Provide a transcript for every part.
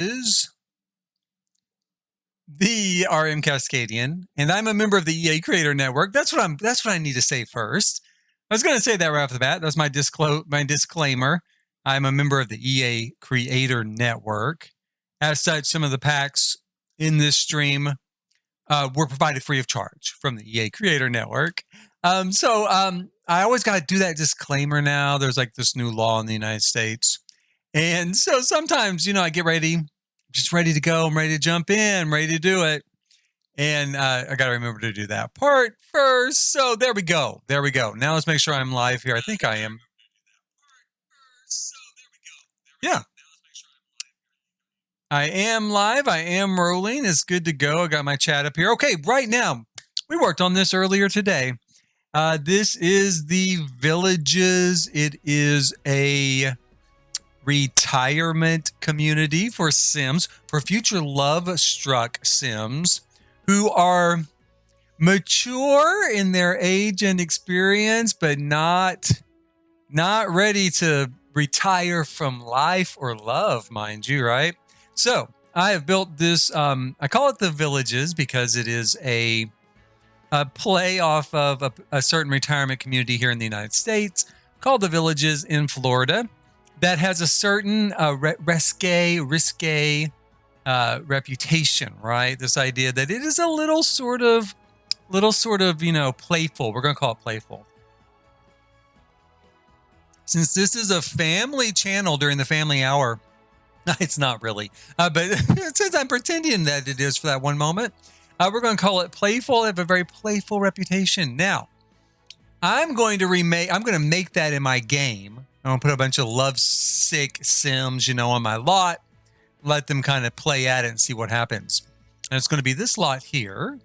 is the RM Cascadian, and I'm a member of the EA Creator Network. That's what I need to say first. I was going to say that right off the bat. That's my disclaimer. I'm a member of the EA Creator Network. As such, some of the packs in this stream were provided free of charge from the EA Creator Network. I always got to do that disclaimer now. There's like this new law in the United States. And so sometimes, I get ready, just ready to go. I'm ready to jump in, I'm ready to do it. And I got to remember to do that part first. So there we go. Now let's make sure I'm live here. I think I am. Yeah. I am live. I am rolling. It's good to go. I got my chat up here. Okay, right now, we worked on this earlier today. This is the Villages. It is a retirement community for Sims, for future Lovestruck Sims who are mature in their age and experience, but not ready to retire from life or love, mind you, right? So I have built this, I call it the Villages because it is a play off of a certain retirement community here in the United States called the Villages in Florida that has a certain risque reputation, right? This idea that it is a little sort of, playful. We're going to call it playful. Since this is a family channel during the family hour, it's not really, but since I'm pretending that it is for that one moment, we're going to call it playful. They have a very playful reputation. Now, I'm going to make that in my game. I'm going to put a bunch of lovesick Sims, on my lot, let them kind of play at it and see what happens. And it's going to be this lot here.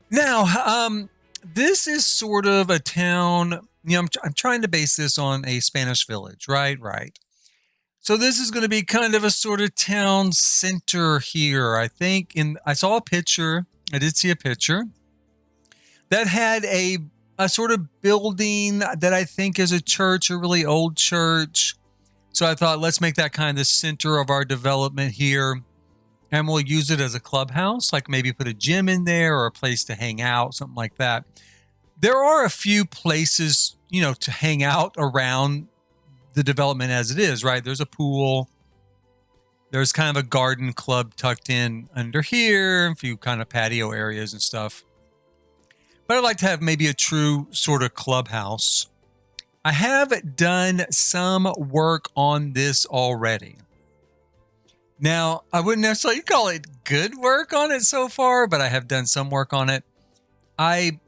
Now, this is sort of a town, I'm trying to base this on a Spanish village, right? Right. So this is going to be kind of a sort of town center here. I think I saw a picture. I did see a picture that had a sort of building that I think is a church, a really old church. So I thought, let's make that kind of the center of our development here. And we'll use it as a clubhouse, like maybe put a gym in there or a place to hang out, something like that. There are a few places, to hang out around the development as it is, right? There's a pool. There's kind of a garden club tucked in under here, a few kind of patio areas and stuff. But I'd like to have maybe a true sort of clubhouse. I have done some work on this already. Now, I wouldn't necessarily call it good work on it so far, but I have done some work on it. I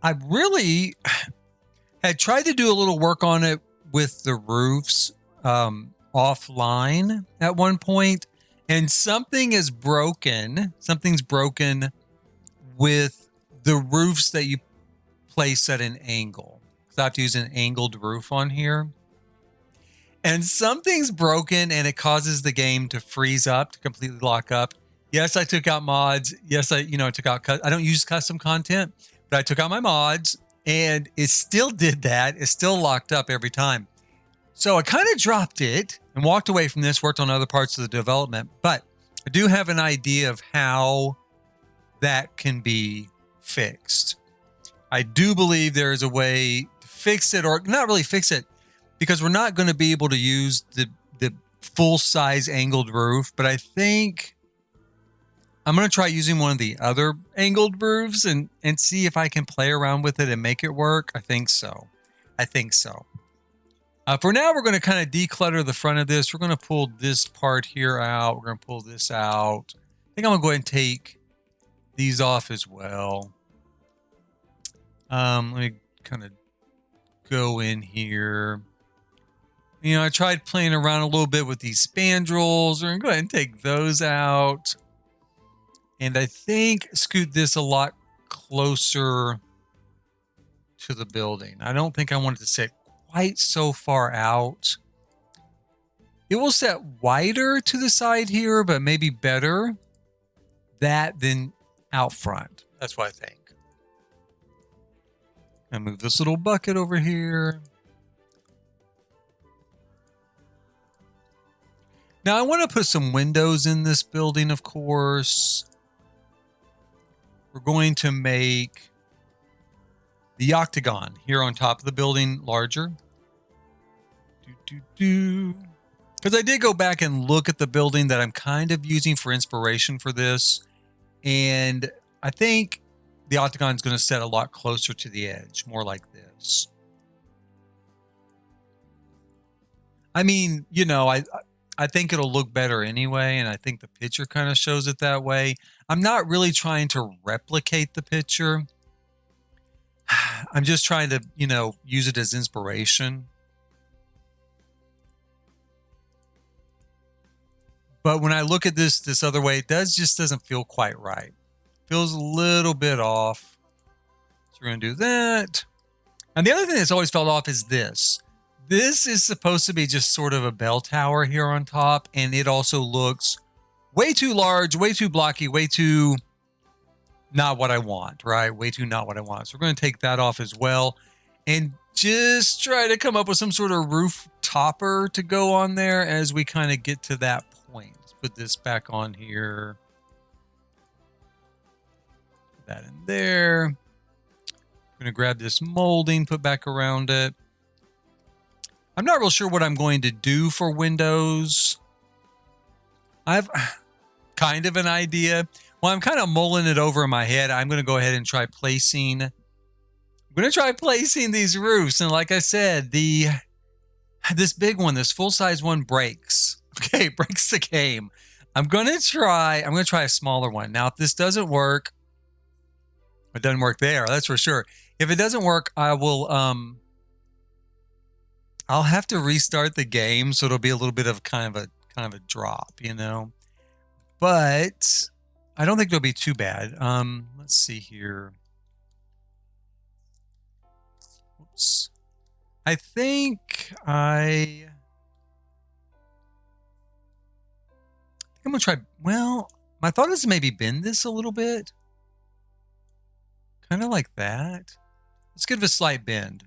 really had tried to do a little work on it with the roofs offline at one point, and something is broken. Something's broken with the roofs that you place at an angle. So I have to use an angled roof on here. And something's broken and it causes the game to freeze up, to completely lock up. Yes, I took out mods. Yes, I took out, I don't use custom content, but I took out my mods and it still did that. It's still locked up every time. So I kind of dropped it and walked away from this, worked on other parts of the development, but I do have an idea of how that can be fixed. I do believe there is a way to fix it, or not really fix it, because we're not going to be able to use the full size angled roof, but I think I'm going to try using one of the other angled roofs and see if I can play around with it and make it work. I think so. For now, we're going to kind of declutter the front of this. We're going to pull this part here out. We're going to pull this out. I think I'm going to go ahead and take these off as well. Let me kind of go in here. I tried playing around a little bit with these spandrels. We're going to go ahead and take those out. And I think scoot this a lot closer to the building. I don't think I want it to sit quite so far out. It will set wider to the side here, but maybe better that than out front. That's what I think. I move this little bucket over here. Now I want to put some windows in this building, of course. We're going to make the octagon here on top of the building larger. Because I did go back and look at the building that I'm kind of using for inspiration for this. And I think the octagon is going to set a lot closer to the edge, more like this. I mean, you know, I think it'll look better anyway, and I think the picture kind of shows it that way. I'm not really trying to replicate the picture. I'm just trying to, you know, use it as inspiration. But when I look at this other way, it just doesn't feel quite right. Feels a little bit off. So we're going to do that. And the other thing that's always felt off is this. This is supposed to be just sort of a bell tower here on top, and it also looks way too large, way too blocky, way too not what I want, right? Way too not what I want. So we're going to take that off as well and just try to come up with some sort of roof topper to go on there as we kind of get to that point. Let's put this back on here. Put that in there. I'm going to grab this molding, put back around it. I'm not real sure what I'm going to do for windows. I have kind of an idea. Well, I'm kind of mulling it over in my head. I'm going to go ahead and try placing. I'm going to try placing these roofs. And like I said, this big one, this full-size one breaks. Okay, breaks the game. I'm going to try a smaller one. Now, if this doesn't work, it doesn't work there, that's for sure. If it doesn't work, I will I'll have to restart the game, so it'll be a little bit of kind of a drop, you know. But I don't think it'll be too bad. Let's see here. Oops. I think I'm gonna try. Well, my thought is to maybe bend this a little bit, kind of like that. Let's give it a slight bend.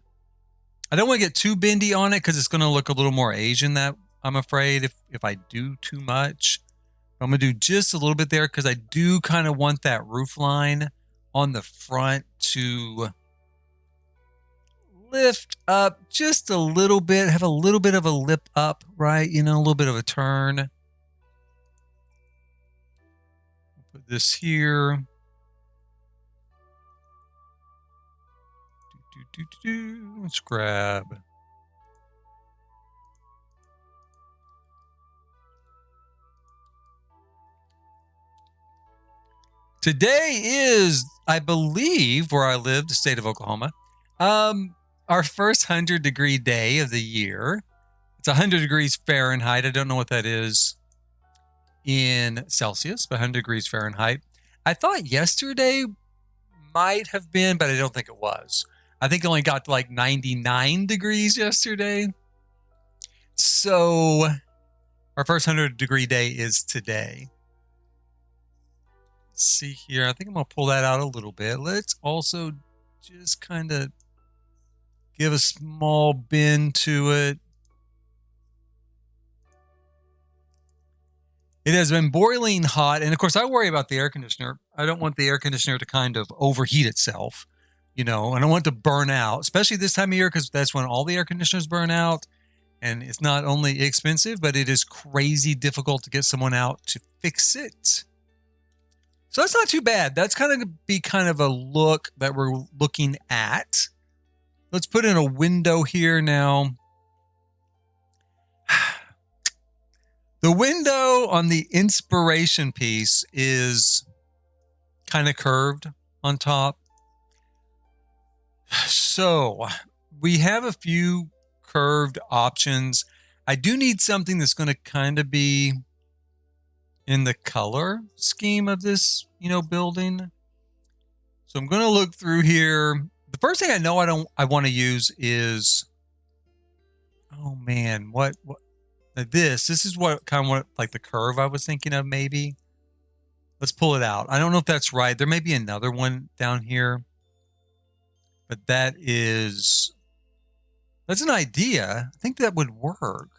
I don't want to get too bendy on it because it's going to look a little more Asian, that I'm afraid, if I do too much. I'm going to do just a little bit there because I do kind of want that roof line on the front to lift up just a little bit, have a little bit of a lip up, right? You know, a little bit of a turn. Put this here. Let's grab. Today is, I believe, where I live, the state of Oklahoma, our first 100-degree day of the year. It's 100 degrees Fahrenheit. I don't know what that is in Celsius, but 100 degrees Fahrenheit. I thought yesterday might have been, but I don't think it was. I think it only got to like 99 degrees yesterday. So our first 100-degree day is today. Let's see here. I think I'm going to pull that out a little bit. Let's also just kind of give a small bend to it. It has been boiling hot. And of course, I worry about the air conditioner. I don't want the air conditioner to kind of overheat itself. You know, I don't want it to burn out, especially this time of year, because that's when all the air conditioners burn out. And it's not only expensive, but it is crazy difficult to get someone out to fix it. So that's not too bad. That's kind of be kind of a look that we're looking at. Let's put in a window here now. The window on the inspiration piece is kind of curved on top. So we have a few curved options. I do need something that's going to kind of be in the color scheme of this, you know, building. So I'm going to look through here. The first thing I know I want to use is, oh man, what this is what kind of what, like the curve I was thinking of maybe. Let's pull it out. I don't know if that's right. There may be another one down here. But that's an idea. I think that would work.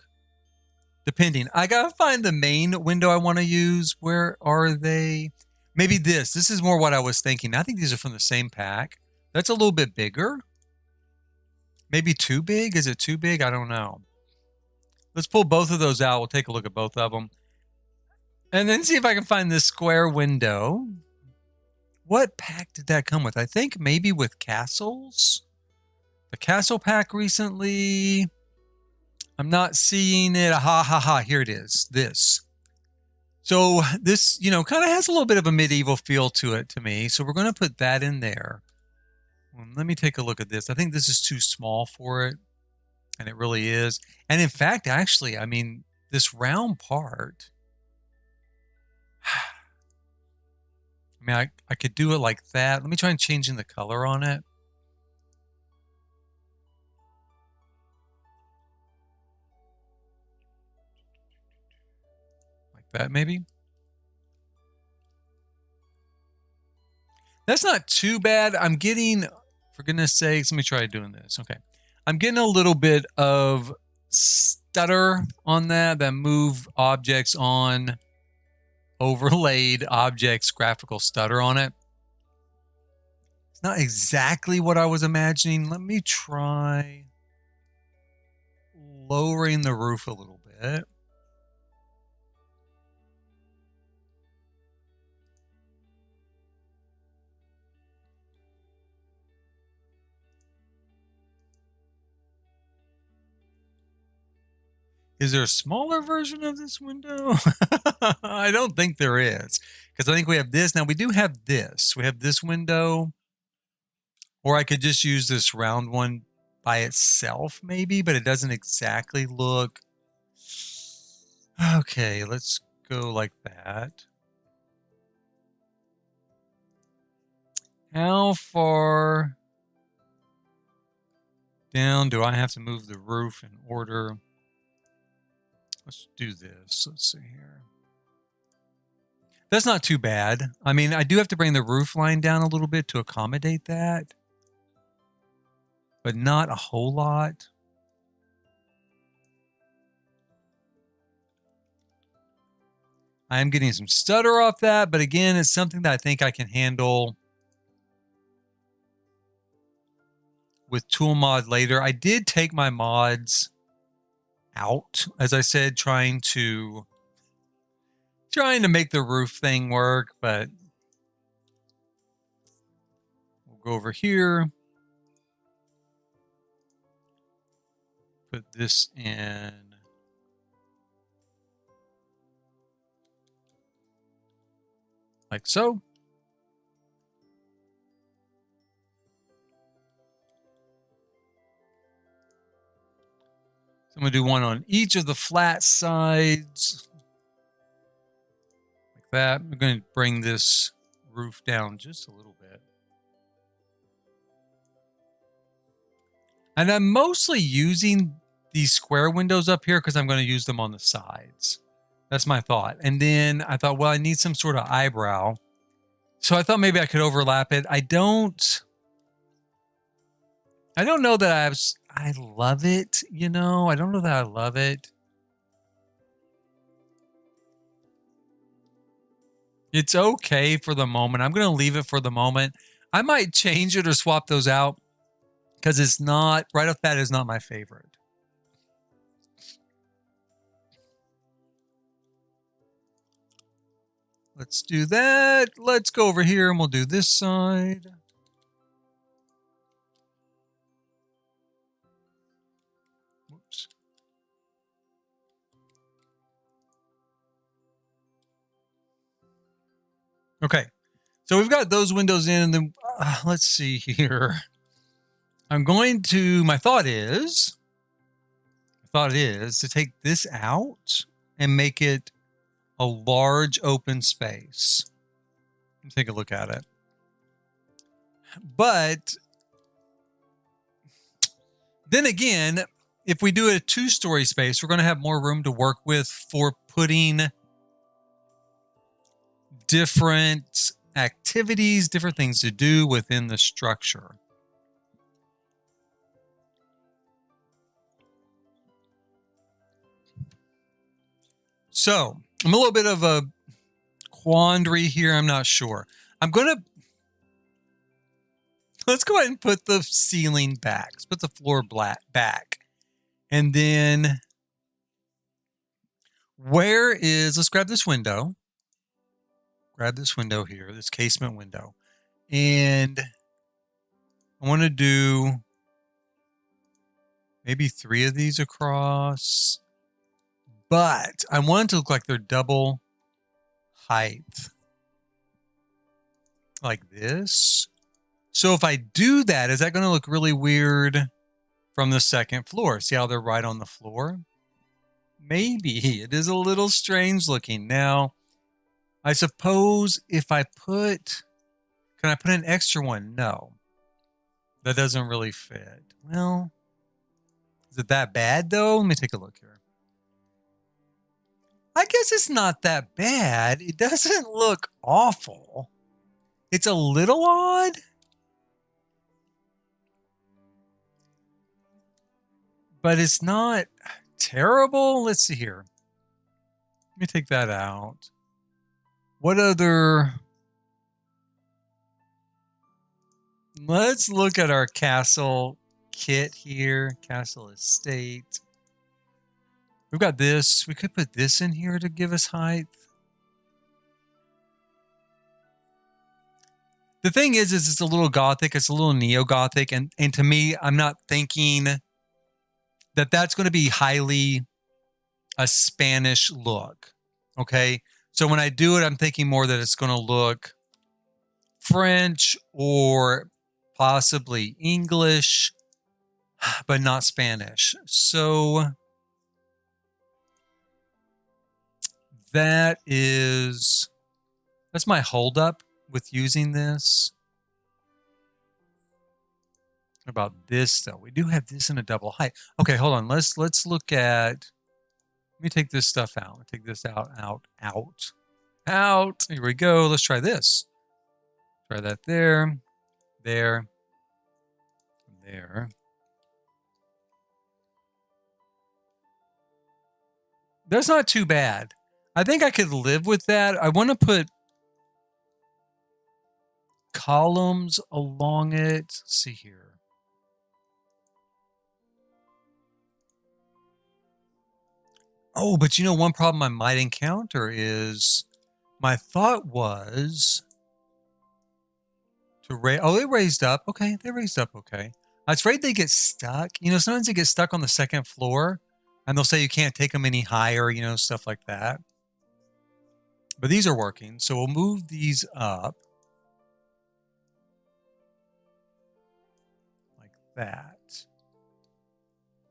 depending. I gotta find the main window I want to use. Where are they? Maybe this. This is more what I was thinking. I think these are from the same pack. That's a little bit bigger. Maybe too big? Is it too big? I don't know. Let's pull both of those out. We'll take a look at both of them. And then see if I can find this square window. What pack did that come with? I think maybe with castles. The castle pack recently. I'm not seeing it. Ha ha ha. Here it is. This. So this, you know, kind of has a little bit of a medieval feel to it to me. So we're going to put that in there. Let me take a look at this. I think this is too small for it. And it really is. And in fact, actually, I mean, this round part, I mean, I could do it like that. Let me try and change in the color on it. Like that, maybe. That's not too bad. I'm getting, for goodness sakes, let me try doing this. Okay. I'm getting a little bit of stutter on that move objects on, overlaid objects, graphical stutter on it. It's not exactly what I was imagining. Let me try lowering the roof a little bit. Is there a smaller version of this window? I don't think there is, because I think we have this. Now we do have this. We have this window, or I could just use this round one by itself maybe, but it doesn't exactly look. Okay, let's go like that. How far down do I have to move the roof in order? Let's do this. Let's see here. That's not too bad. I mean, I do have to bring the roof line down a little bit to accommodate that, but not a whole lot. I am getting some stutter off that, but again, it's something that I think I can handle with tool mod later. I did take my mods out, as I said, trying to make the roof thing work, but we'll go over here, put this in like so. I'm going to do one on each of the flat sides. Like that. I'm going to bring this roof down just a little bit. And I'm mostly using these square windows up here because I'm going to use them on the sides. That's my thought. And then I thought, well, I need some sort of eyebrow. So I thought maybe I could overlap it. I don't know that I love it, you know. I don't know that I love it. It's okay for the moment. I'm going to leave it for the moment. I might change it or swap those out because it's not, right off that is not my favorite. Let's do that. Let's go over here and we'll do this side. Whoops. Okay. So we've got those windows in, and then let's see here. My thought is to take this out and make it a large open space. Let's take a look at it. But then again, if we do a 2-story space, we're going to have more room to work with for putting different activities, different things to do within the structure. So I'm a little bit of a quandary here. I'm not sure. Let's go ahead and put the ceiling back. Let's put the floor back. And then let's grab this window. Grab this window here, this casement window. And I want to do maybe 3 of these across. But I want it to look like they're double height. Like this. So if I do that, is that going to look really weird from the second floor? See how they're right on the floor? Maybe. It is a little strange looking. Now, I suppose if I can I put an extra one? No. That doesn't really fit. Well, is it that bad though? Let me take a look here. I guess it's not that bad. It doesn't look awful. It's a little odd. But it's not terrible. Let's see here. Let me take that out. What other... Let's look at our castle kit here. Castle estate. We've got this. We could put this in here to give us height. The thing is it's a little gothic. It's a little neo-gothic. And to me, I'm not thinking that that's going to be highly a Spanish look. Okay. So when I do it, I'm thinking more that it's going to look French or possibly English, but not Spanish. So that's my holdup with using this. About this though, we do have this in a double height. Okay, hold on. Let's look at. Let me take this stuff out. Take this out. Here we go. Let's try this. Try that there. That's not too bad. I think I could live with that. I want to put columns along it. Let's see here. Oh, but you know, one problem I might encounter is my thought was to raise. Oh, they raised up. Okay, they raised up. Okay. I was afraid they get stuck. You know, sometimes they get stuck on the second floor and they'll say you can't take them any higher, you know, stuff like that. But these are working. So we'll move these up like that.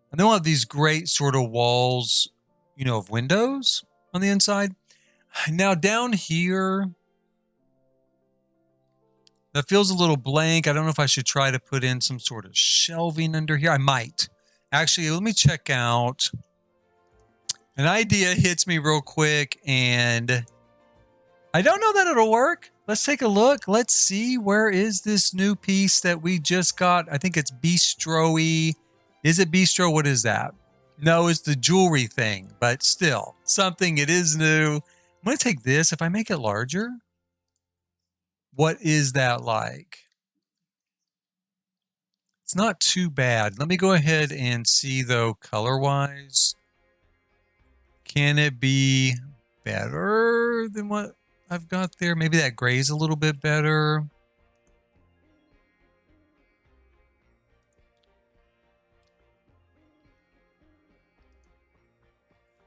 And then we'll have these great sort of walls, you know, of windows on the inside. Now down here, that feels a little blank. I don't know if I should try to put in some sort of shelving under here. I might. Actually, let me check out. An idea hits me real quick, and I don't know that it'll work. Let's take a look. Let's see, where is this new piece that we just got? I think it's bistro-y. Is it bistro? What is that? No, it's the jewelry thing, but still, something, it is new. I'm going to take this. If I make it larger, what is that like? It's not too bad. Let me go ahead and see, though, color-wise. Can it be better than what I've got there? Maybe that gray is a little bit better.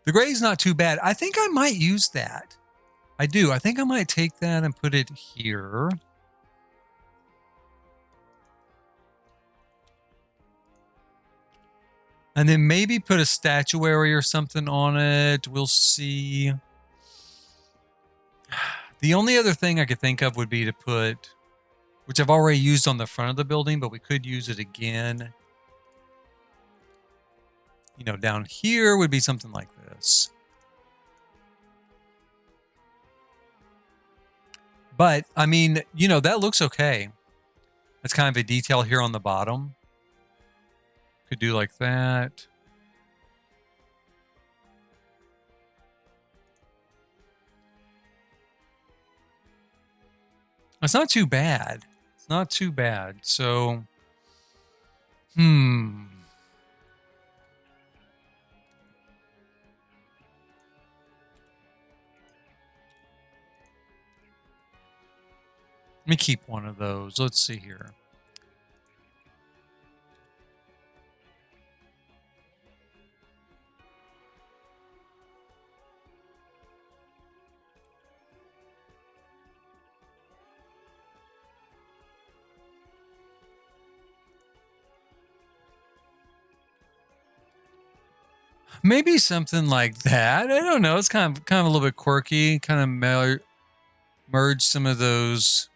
The gray is not too bad. I think I might use that. I do. I think I might take that and put it here. And then maybe put a statuary or something on it. We'll see. The only other thing I could think of would be to put, which I've already used on the front of the building, but we could use it again. You know, down here would be something like this. But, I mean, you know, that looks okay. That's kind of a detail here on the bottom. Could do like that. It's not too bad. It's not too bad. So, let me keep one of those. Let's see here. Maybe something like that. I don't know. It's kind of a little bit quirky. Kind of merge some of those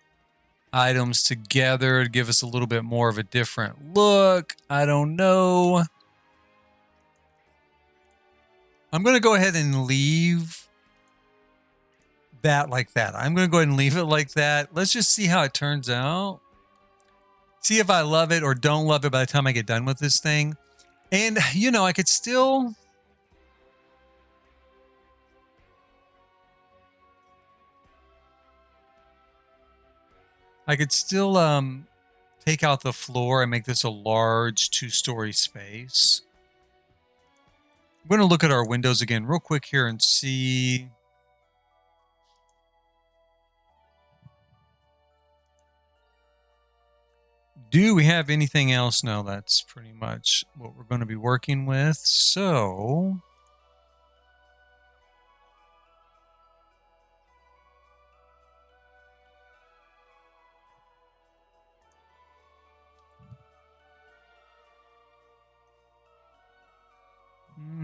items together to give us a little bit more of a different look. I don't know. I'm going to go ahead and leave that like that. I'm going to go ahead and leave it like that. Let's just see how it turns out. See if I love it or don't love it by the time I get done with this thing. And, you know, I could still... take out the floor and make this a large 2-story space. I'm going to look at our windows again real quick here and see. Do we have anything else? No, that's pretty much what we're going to be working with. So...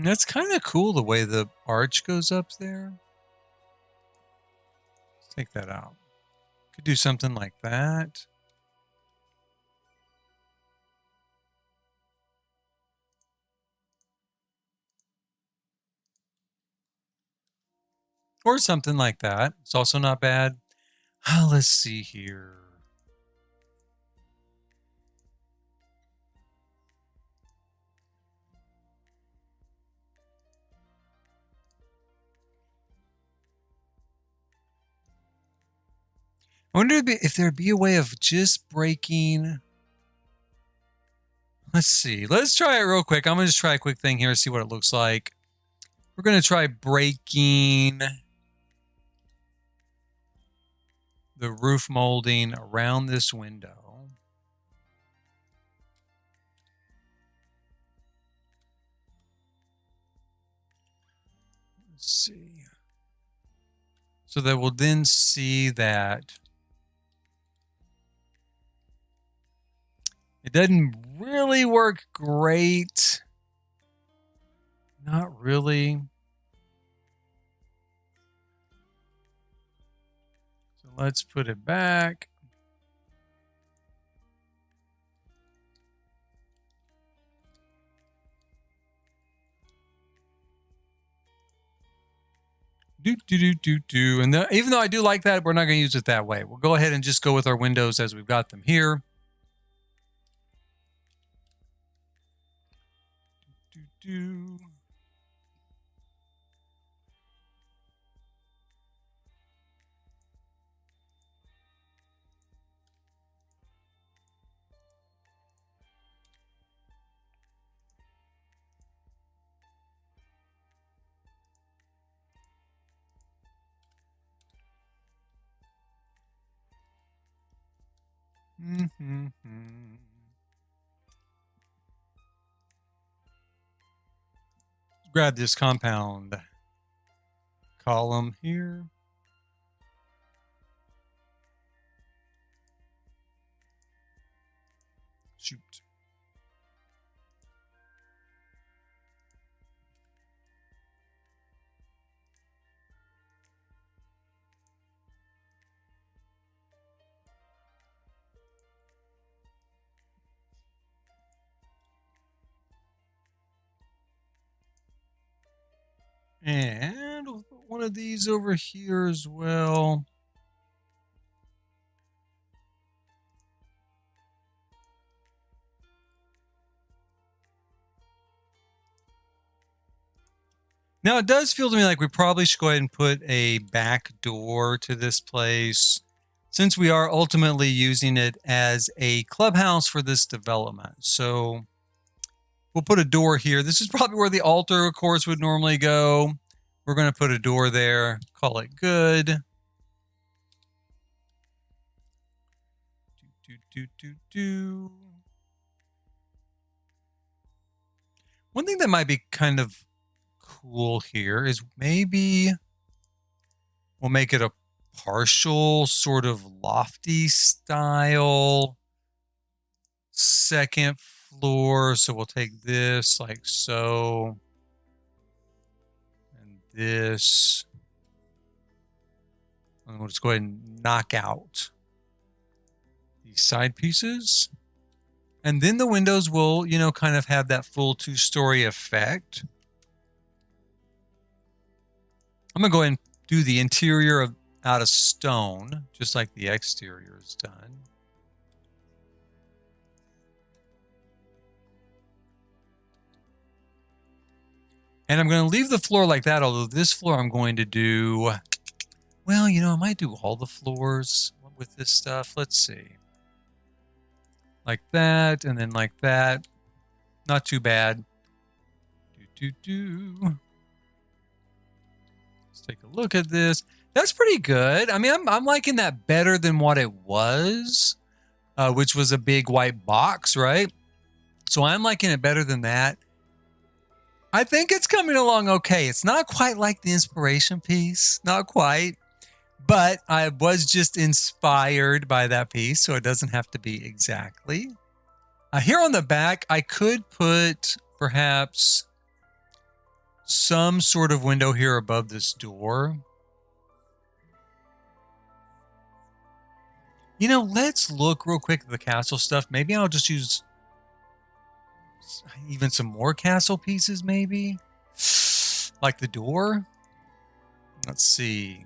that's kind of cool the way the arch goes up there. Let's take that out. Could do something like that. Or something like that. It's also not bad. Let's see here. I wonder if there'd be a way of just breaking. Let's see. Let's try it real quick. I'm going to just try a quick thing here, see what it looks like. We're going to try breaking the roof molding around this window. Let's see. So that we'll then see that it doesn't really work great. Not really. So let's put it back. And even though I do like that, we're not going to use it that way. We'll go ahead and just go with our windows as we've got them here. Grab this compound column here. Shoot. And we'll put one of these over here as well. Now, it does feel to me like we probably should go ahead and put a back door to this place. since we are ultimately using it as a clubhouse for this development. So we'll put a door here. This is probably where the altar, of course, would normally go. We're going to put a door there, call it good. One thing that might be kind of cool here is maybe we'll make it a partial sort of lofty style second floor. So we'll take this like so, and this, and we'll just go ahead and knock out these side pieces. And then the windows will, you know, kind of have that full 2-story effect. I'm going to go ahead and do the interior out of stone, just like the exterior is done. And I'm going to leave the floor like that, although this floor I'm going to do, well, you know, I might do all the floors with this stuff. Let's see. Like that, and then like that. Not too bad. Let's take a look at this. That's pretty good. I mean, I'm liking that better than what it was, which was a big white box, right? So I'm liking it better than that. I think it's coming along okay. It's not quite like the inspiration piece, not quite, but I was just inspired by that piece, so it doesn't have to be exactly. Here on the back, I could put perhaps some sort of window here above this door. You know, let's look real quick at the castle stuff. Maybe I'll just use even some more castle pieces, maybe. Like the door. Let's see.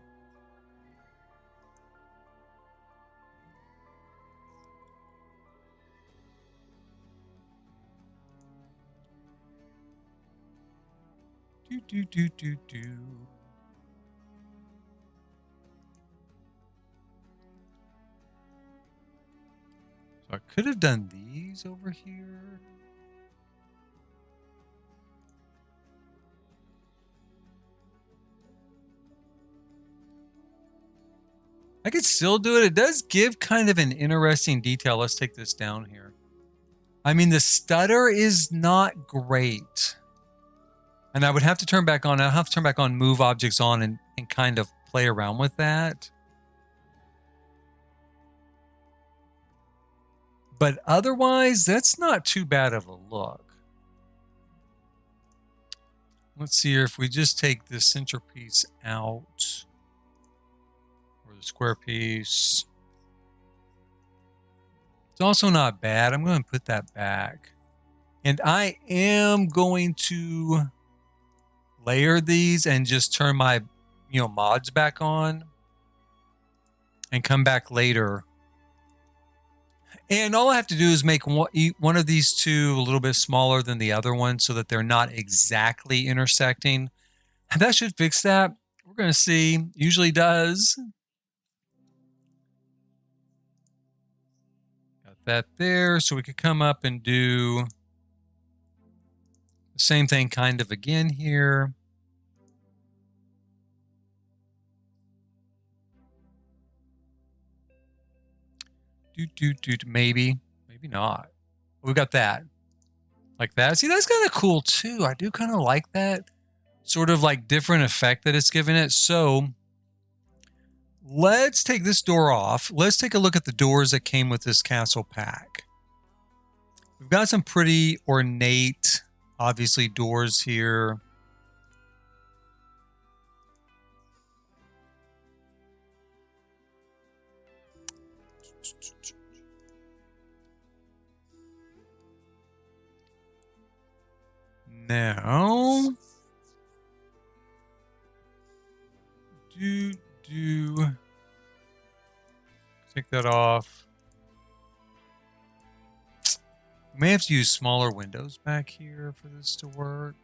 So I could have done these over here. I could still do it. It does give kind of an interesting detail. Let's take this down here. I mean, the stutter is not great. And I would have to turn back on. I'll have to turn back on move objects on and kind of play around with that. But otherwise, that's not too bad of a look. Let's see here if we just take this centerpiece out. Or the square piece. It's also not bad. I'm going to put that back. And I am going to layer these and just turn my, you know, mods back on. And come back later. And all I have to do is make one of these two a little bit smaller than the other one so that they're not exactly intersecting. And that should fix that. We're going to see. Usually does. Got that there. So we could come up and do the same thing kind of again here. Maybe not. We got that. Like that. See, that's kind of cool too. I do kind of like that sort of like different effect that it's giving it. So let's take this door off. Let's take a look at the doors that came with this castle pack. We've got some pretty ornate, obviously, doors here. Now, take that off. We may have to use smaller windows back here for this to work.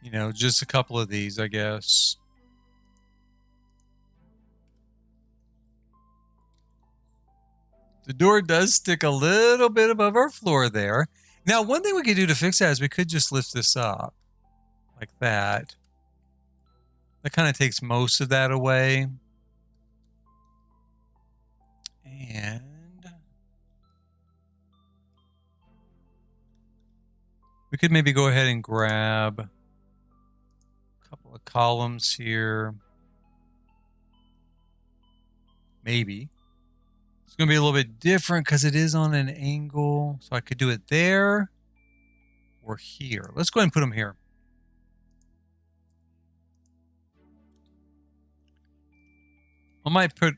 You know, just a couple of these, I guess. The door does stick a little bit above our floor there. Now, one thing we could do to fix that is we could just lift this up like that. That kind of takes most of that away. And we could maybe go ahead and grab a couple of columns here. Maybe. It's going to be a little bit different because it is on an angle. So I could do it there or here. Let's go ahead and put them here. I might put,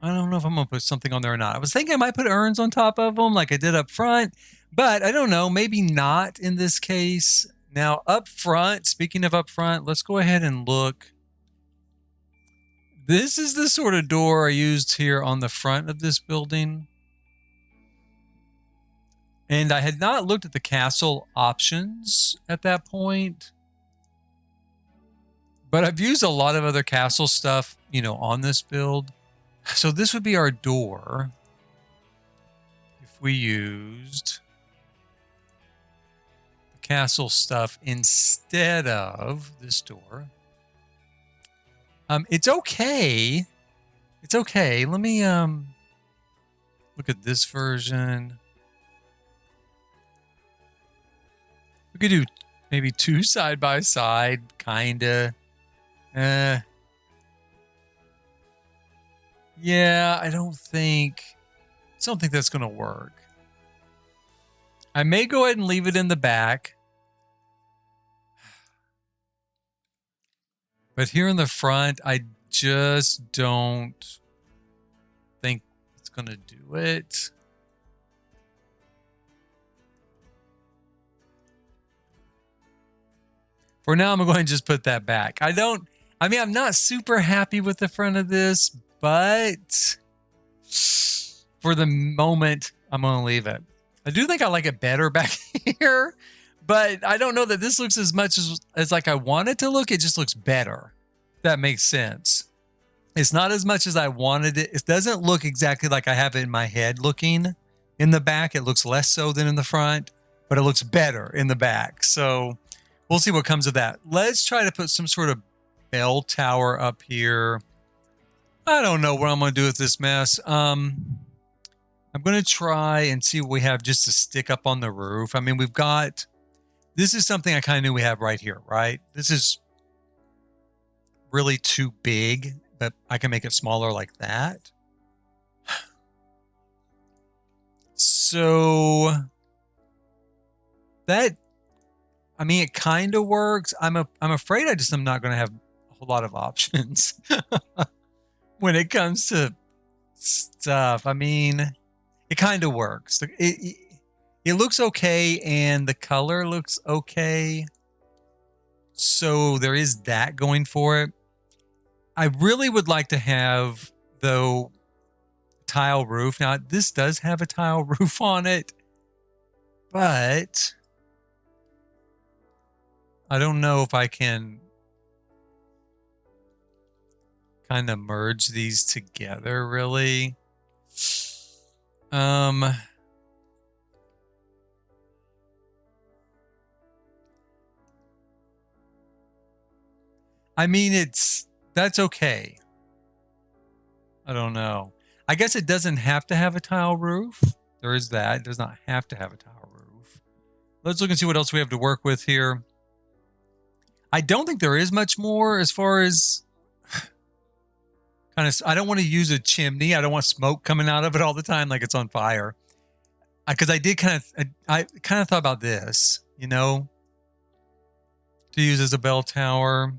I don't know if I'm going to put something on there or not. I was thinking I might put urns on top of them like I did up front, but I don't know, maybe not in this case. Now up front, speaking of up front, let's go ahead and look. This is the sort of door I used here on the front of this building. And I had not looked at the castle options at that point. But I've used a lot of other castle stuff, you know, on this build. So this would be our door if we used the castle stuff instead of this door. It's okay. It's okay. Let me look at this version. We could do maybe 2 side by side, kinda. Yeah, I don't think that's gonna work. I may go ahead and leave it in the back. But here in the front, I just don't think it's gonna do it. For now, I'm going to just put that back. I mean, I'm not super happy with the front of this, but for the moment, I'm going to leave it. I do think I like it better back here, but I don't know that this looks as much as like I want it to look. It just looks better. If that makes sense. It's not as much as I wanted it. It doesn't look exactly like I have it in my head looking in the back. It looks less so than in the front, but it looks better in the back. So we'll see what comes of that. Let's try to put some sort of bell tower up here. I don't know what I'm going to do with this mess. I'm going to try and see what we have just to stick up on the roof. I mean, we've got, this is something I kind of knew we have right here, right? This is really too big, but I can make it smaller like that. So that, I mean, it kind of works. I'm afraid I just am not going to have a whole lot of options when it comes to stuff. I mean, it kind of works. It looks okay, and the color looks okay. So there is that going for it. I really would like to have, though, tile roof. Now, this does have a tile roof on it, but I don't know if I can kind of merge these together, really. I mean, that's okay. I don't know. I guess it doesn't have to have a tile roof. There is that. It does not have to have a tile roof. Let's look and see what else we have to work with here. I don't think there is much more as far as kind of, I don't want to use a chimney. I don't want smoke coming out of it all the time like it's on fire. Because I kind of thought about this, you know, to use as a bell tower.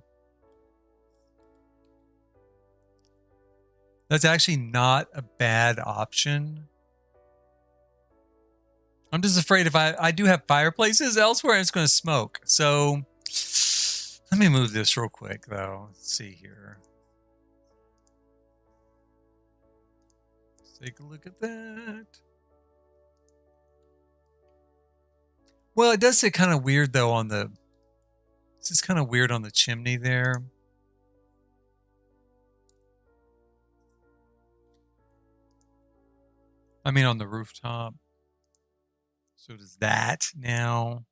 That's actually not a bad option. I'm just afraid if I do have fireplaces elsewhere, it's going to smoke. So let me move this real quick, though. Let's see here. Let's take a look at that. Well, it does say kind of weird, though, on the This is kind of weird on the chimney there. I mean, on the rooftop. So does that now.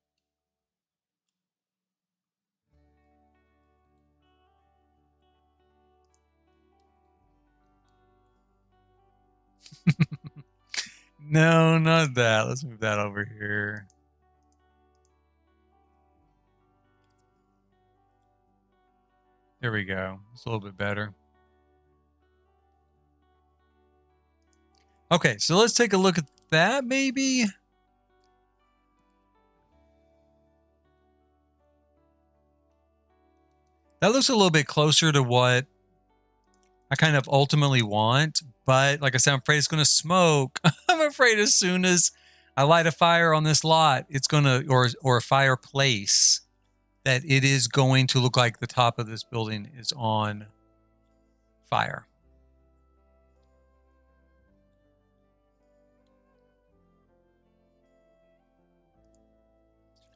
No, not that. Let's move that over here. There we go. It's a little bit better. Okay, so let's take a look at that maybe. That looks a little bit closer to what I kind of ultimately want. But like I said, I'm afraid it's going to smoke. I'm afraid as soon as I light a fire on this lot, it's going to, or a fireplace, that it is going to look like the top of this building is on fire.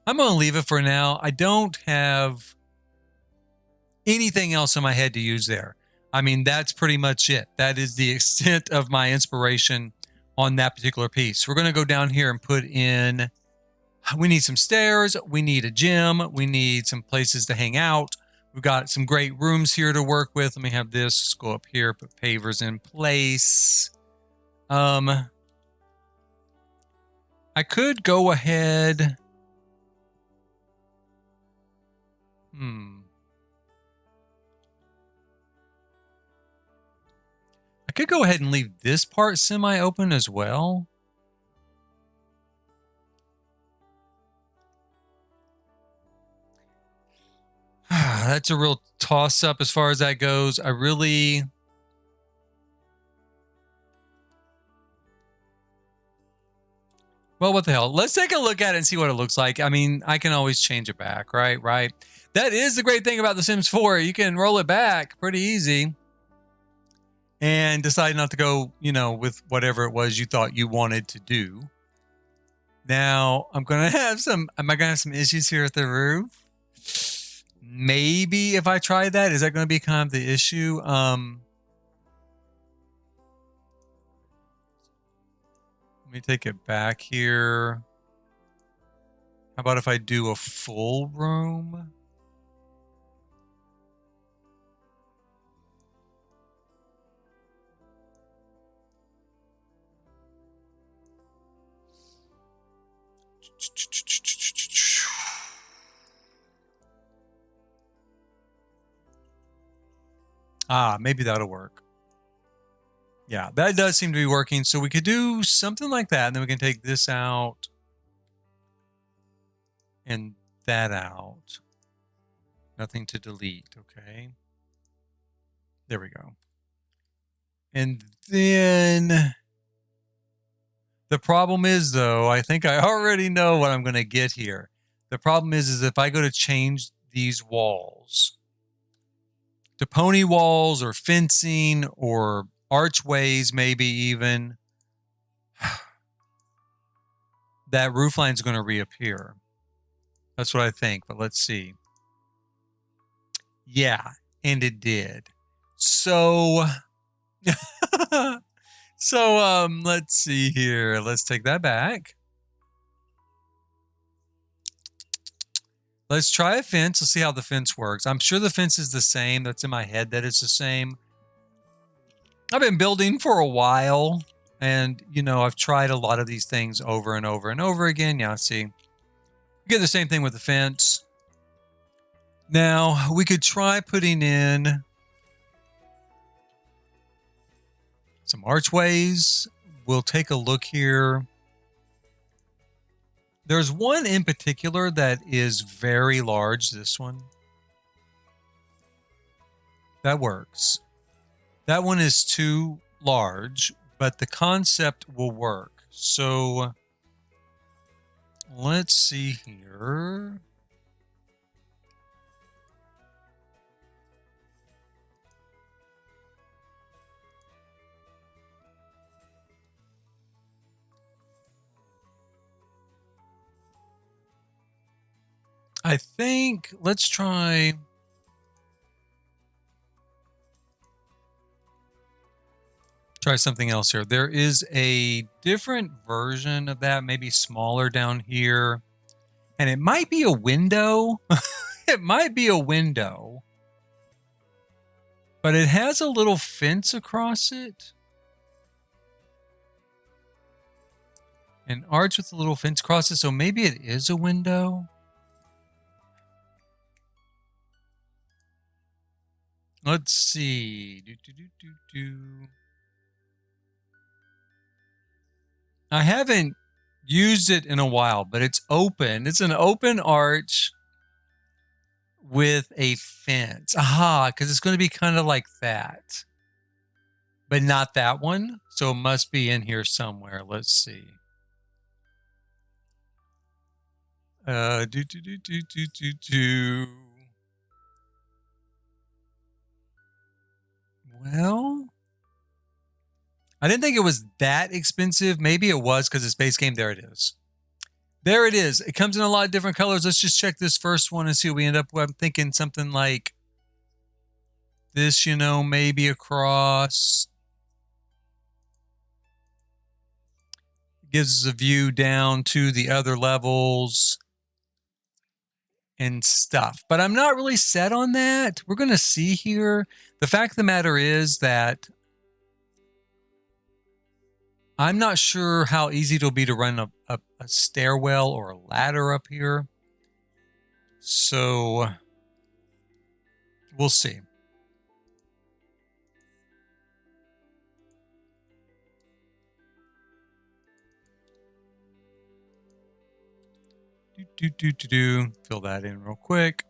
I'm going to leave it for now. I don't have anything else in my head to use there. I mean, that's pretty much it. That is the extent of my inspiration on that particular piece. We're going to go down here and put in, we need some stairs, we need a gym, we need some places to hang out. We've got some great rooms here to work with. Let me have this. Let's go up here, put pavers in place. I could go ahead. I could go ahead and leave this part semi-open as well. That's a real toss-up as far as that goes. I really... Well, what the hell? Let's take a look at it and see what it looks like. I mean, I can always change it back, right? Right. That is the great thing about The Sims 4. You can roll it back pretty easy and decide not to go, you know, with whatever it was you thought you wanted to do. Now, am I going to have some issues here at the roof? Maybe if I try that, is that going to be kind of the issue? Let me take it back here. How about if I do a full room? Maybe that'll work. Yeah, that does seem to be working. So we could do something like that, and then we can take this out and that out. Nothing to delete, okay? There we go. And then the problem is, though, I think I already know what I'm going to get here. The problem is if I go to change these walls to pony walls or fencing or archways, maybe even, that roof line's going to reappear. That's what I think, but let's see. Yeah, and it did. So, let's see here. Let's take that back. Let's try a fence. Let's see how the fence works. I'm sure the fence is the same. That's in my head that it's the same. I've been building for a while, and, you know, I've tried a lot of these things over and over and over again. Yeah, see. You get the same thing with the fence. Now, we could try putting in some archways. We'll take a look here. There's one in particular that is very large, this one. That works. That one is too large, but the concept will work. So let's see here. I think let's try. Try something else here. There is a different version of that, maybe smaller down here. And it might be a window. It might be a window. But it has a little fence across it. An arch with a little fence across it. So maybe it is a window. Let's see. I haven't used it in a while, but it's open. It's an open arch with a fence. Aha, because it's going to be kind of like that. But not that one. So it must be in here somewhere. Let's see. Well, I didn't think it was that expensive. Maybe it was because it's base game. There it is. There it is. It comes in a lot of different colors. Let's just check this first one and see what we end up with. I'm thinking something like this, you know, maybe across. Gives us a view down to the other levels and stuff. But I'm not really set on that. We're going to see here. The fact of the matter is that I'm not sure how easy it'll be to run a stairwell or a ladder up here. So we'll see. Fill that in real quick.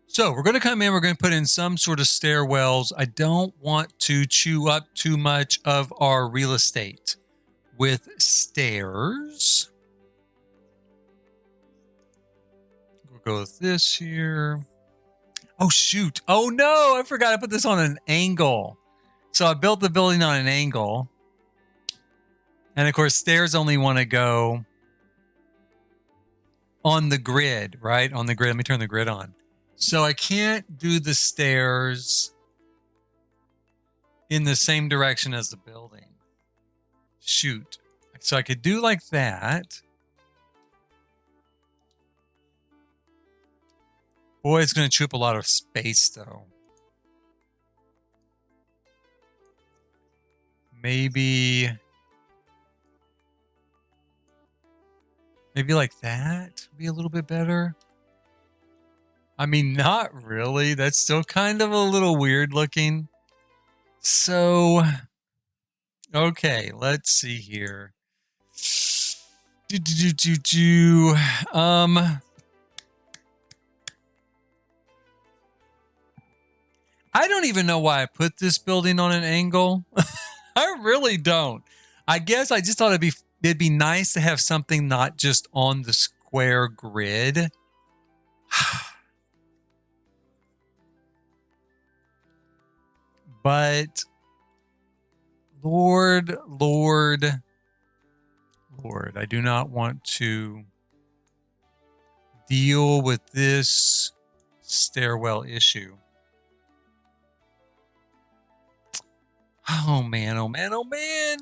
So we're going to come in, we're going to put in some sort of stairwells. I don't want to chew up too much of our real estate with stairs. We'll go with this here. Oh, shoot. Oh, no, I forgot I put this on an angle. So I built the building on an angle. And of course, stairs only want to go on the grid, right? On the grid. Let me turn the grid on. So I can't do the stairs in the same direction as the building. Shoot. So I could do like that. Boy, it's going to chew up a lot of space, though. Maybe like that would be a little bit better. I mean, not really. That's still kind of a little weird looking. So, okay, let's see here. I don't even know why I put this building on an angle. I really don't. I guess I just thought it'd be nice to have something not just on the square grid. But Lord, I do not want to deal with this stairwell issue. Oh man, oh man, oh man.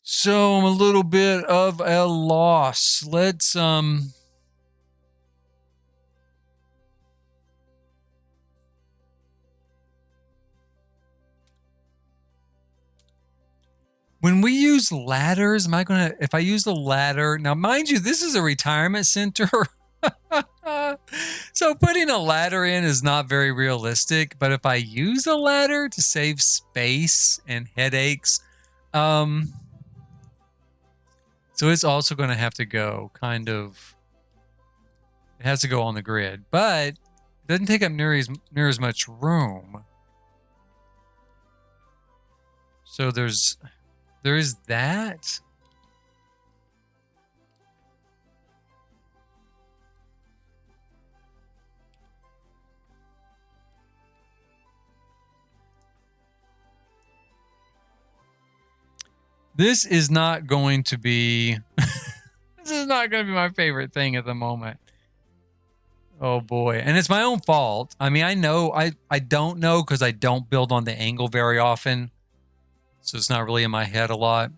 So I'm a little bit of a loss. Let's when we use ladders, am I gonna, if I use the ladder, now mind you, this is a retirement center. So putting a ladder in is not very realistic, but if I use a ladder to save space and headaches, so it's also going to have to go kind of It has to go on the grid, but it doesn't take up near as much room. So there is that. This is not going to be this is not going to be my favorite thing at the moment. Oh boy. And it's my own fault. I mean, I know I don't know because I don't build on the angle very often. So it's not really in my head a lot.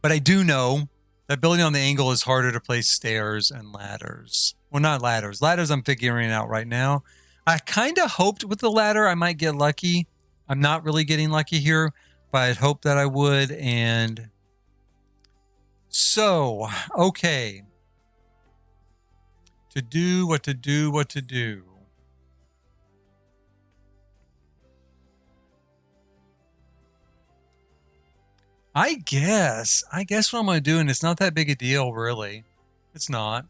But I do know that building on the angle is harder to place stairs and ladders. Well, not ladders. Ladders I'm figuring out right now. I kind of hoped with the ladder I might get lucky. I'm not really getting lucky here, but I'd hoped that I would. And so, okay. What to do. I guess what I'm going to do, and it's not that big a deal, really. It's not.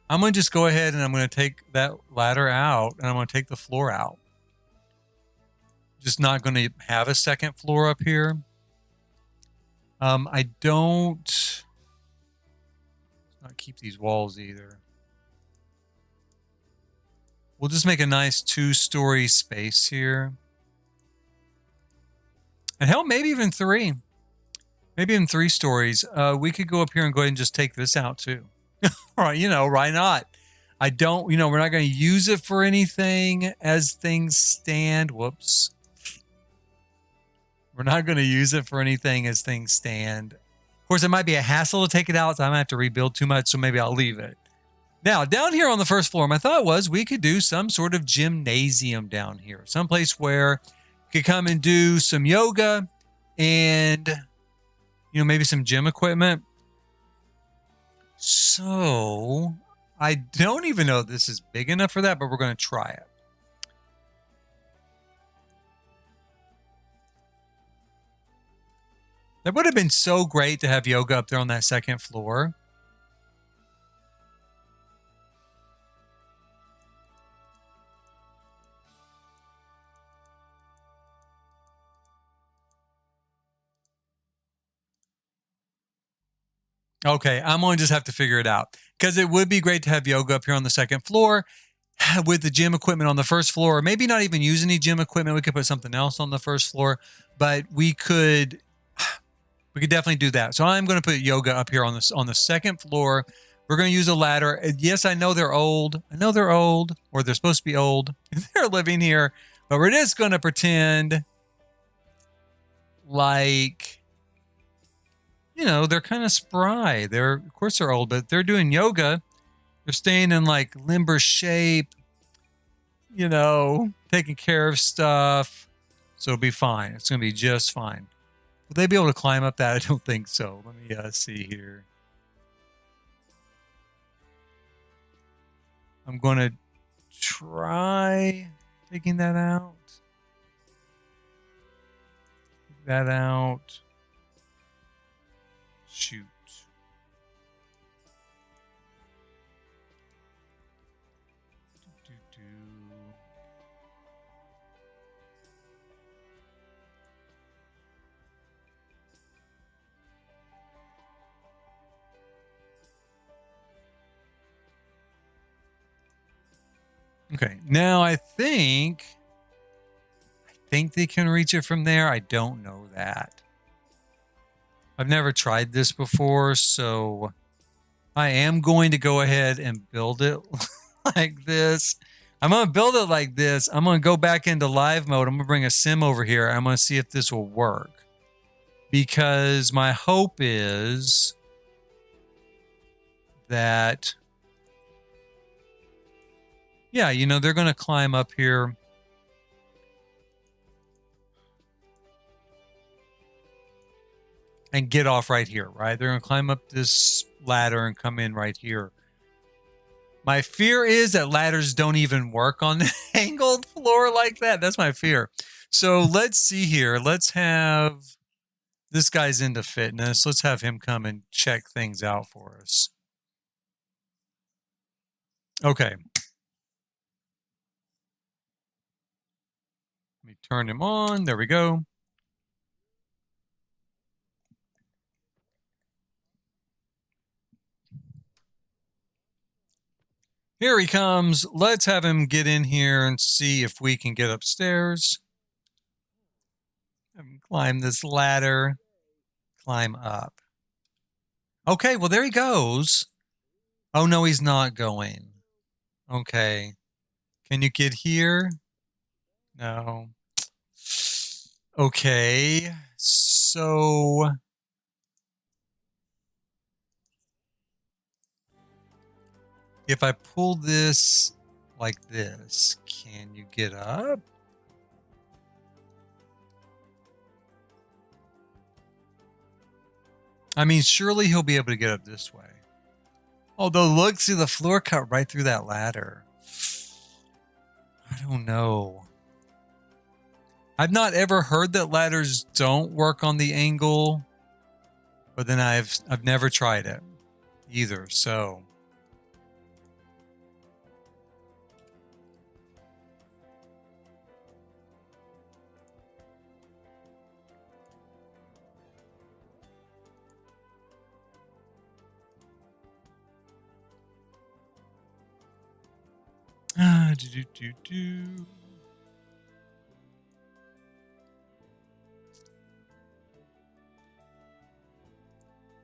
I'm going to just go ahead and I'm going to take that ladder out and I'm going to take the floor out. Just not going to have a second floor up here. I don't not keep these walls either. We'll just make a nice 2-story space here. And hell, maybe even 3. Maybe in 3 stories. We could go up here and go ahead and just take this out too. All right, why not? I don't, we're not going to use it for anything as things stand. Whoops. We're not going to use it for anything as things stand. Of course, it might be a hassle to take it out, so I might have to rebuild too much, so maybe I'll leave it. Now, down here on the first floor, my thought was we could do some sort of gymnasium down here. Someplace where you could come and do some yoga and, maybe some gym equipment. So, I don't even know if this is big enough for that, but we're going to try it. That would have been so great to have yoga up there on that second floor. Okay, I'm going to just have to figure it out. Because it would be great to have yoga up here on the second floor with the gym equipment on the first floor. Or maybe not even use any gym equipment. We could put something else on the first floor. But we could definitely do that. So I'm going to put yoga up here on the second floor. We're going to use a ladder. Yes, I know they're old. Or they're supposed to be old. They're living here. But we're just going to pretend like... they're kind of spry. Of course they're old, but they're doing yoga. They're staying in like limber shape, taking care of stuff. So it'll be fine. It's going to be just fine. Will they be able to climb up that? I don't think so. Let me see here. I'm going to try taking that out. Take that out. Shoot. Okay, now I think they can reach it from there. I don't know that. I've never tried this before, so I am going to go ahead and build it like this. I'm going to build it like this. I'm going to go back into live mode. I'm going to bring a sim over here. I'm going to see if this will work. Because my hope is that, yeah, they're going to climb up here. And get off right here, right? They're going to climb up this ladder and come in right here. My fear is that ladders don't even work on the angled floor like that. That's my fear. So let's see here. Let's have this guy's into fitness. Let's have him come and check things out for us. Okay. Let me turn him on. There we go. Here he comes. Let's have him get in here and see if we can get upstairs. Climb this ladder. Climb up. Okay, well, there he goes. Oh, no, he's not going. Okay. Can you get here? No. Okay. So if I pull this like this, can you get up? I mean, surely he'll be able to get up this way. Although, look, see the floor cut right through that ladder. I don't know. I've not ever heard that ladders don't work on the angle, but then I've never tried it either. So do. I'm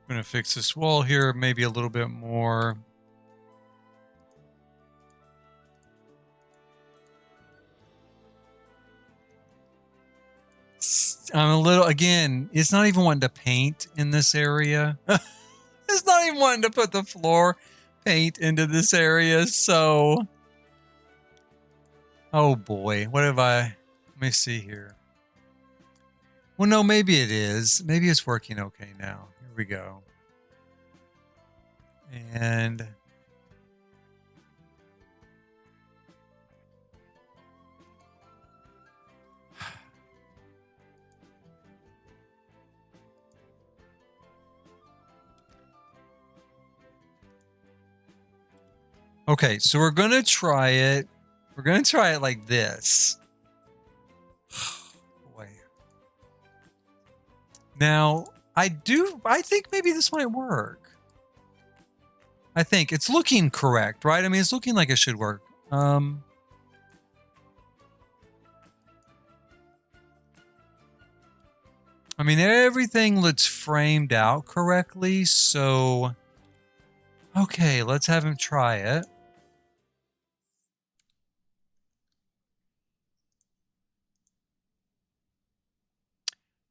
going to fix this wall here, maybe a little bit more. I'm a little, again, it's not even wanting to paint in this area. It's not even wanting to put the floor paint into this area. So, oh boy, what have I, let me see here. Well, no, maybe it is. Maybe it's working okay now. Here we go. And okay, so we're going to try it. We're going to try it like this. Boy. Now, I think maybe this might work. I think it's looking correct, right? I mean, it's looking like it should work. I mean, everything looks framed out correctly. So, okay, let's have him try it.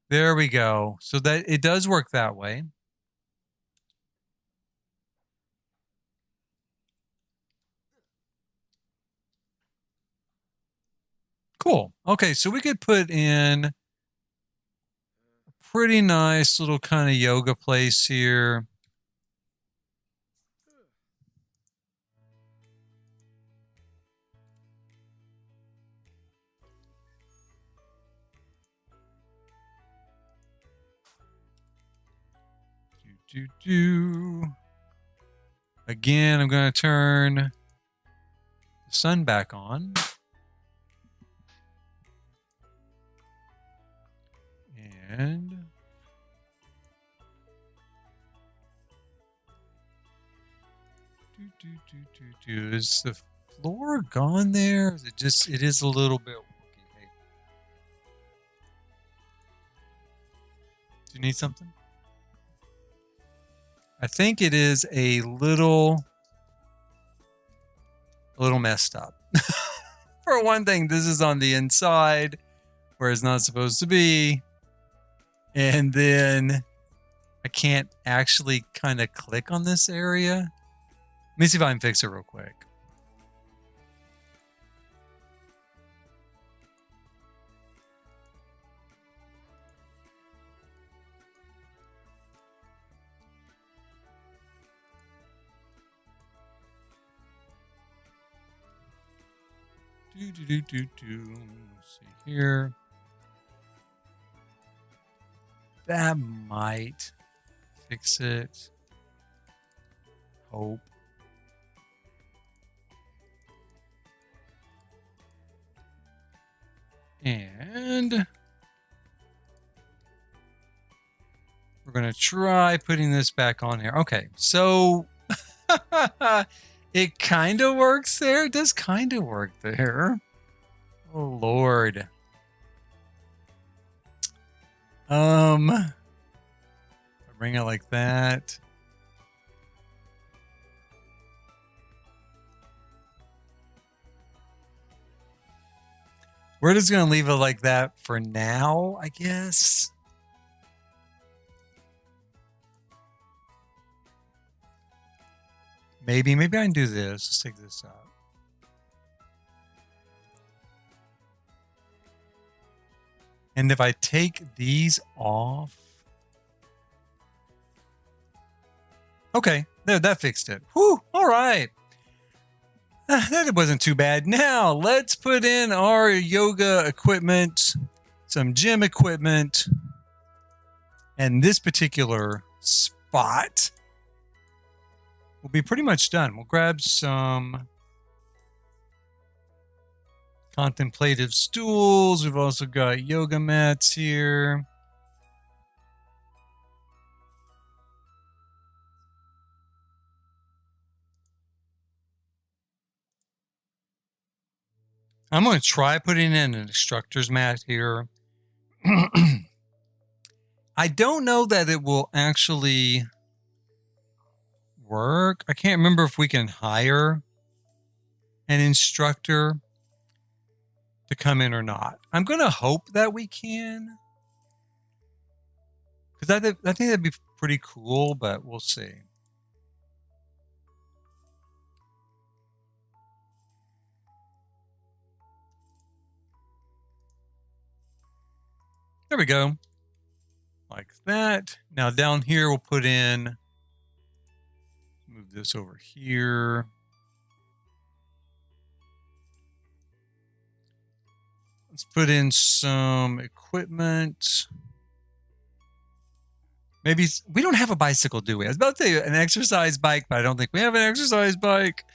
There we go. So that it does work that way. Cool. Okay, so we could put in a pretty nice little kind of yoga place here. Again, I'm going to turn the sun back on. And is the floor gone there? Is it just, it is a little bit wonky. Hey. Do you need something? I think it is a little messed up. For one thing, this is on the inside where it's not supposed to be. And then I can't actually kind of click on this area. Let me see if I can fix it real quick. Let's see here. That might fix it. Hope. And we're going to try putting this back on here. Okay, so it kind of works there. It does kind of work there. Oh, Lord. Bring it like that. We're just going to leave it like that for now, I guess. Maybe I can do this. Let's take this out. And if I take these off. Okay, there, that fixed it. Whew, all right. That wasn't too bad. Now, let's put in our yoga equipment, some gym equipment, and this particular spot will be pretty much done. We'll grab some contemplative stools. We've also got yoga mats here. I'm going to try putting in an instructor's mat here. I don't know that it will actually work. I can't remember if we can hire an instructor to come in or not. I'm going to hope that we can. Because I think that'd be pretty cool, but we'll see. There we go. Like that. Now down here we'll put in, move this over here. Let's put in some equipment. Maybe we don't have a bicycle, do we? I was about to say an exercise bike, but I don't think we have an exercise bike.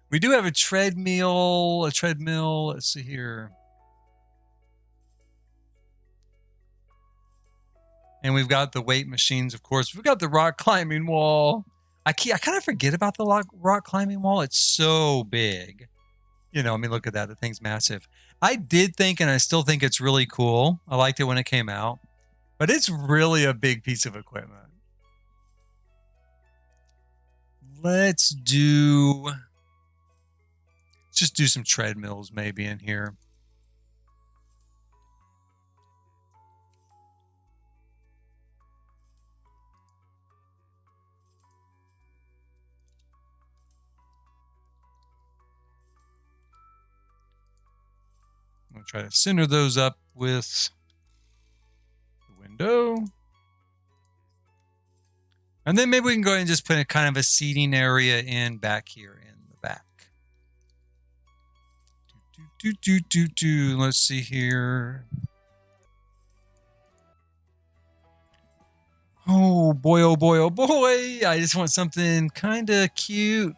We do have a treadmill. Let's see here. And we've got the weight machines, of course. We've got the rock climbing wall. I kind of forget about the rock climbing wall. It's so big. You know, I mean, look at that. The thing's massive. I did think, and I still think it's really cool. I liked it when it came out. But it's really a big piece of equipment. Let's just do some treadmills maybe in here. I'm going to try to center those up with the window. And then maybe we can go ahead and just put a kind of a seating area in back here in the back. Let's see here. Oh boy, oh boy, oh boy. I just want something kind of cute,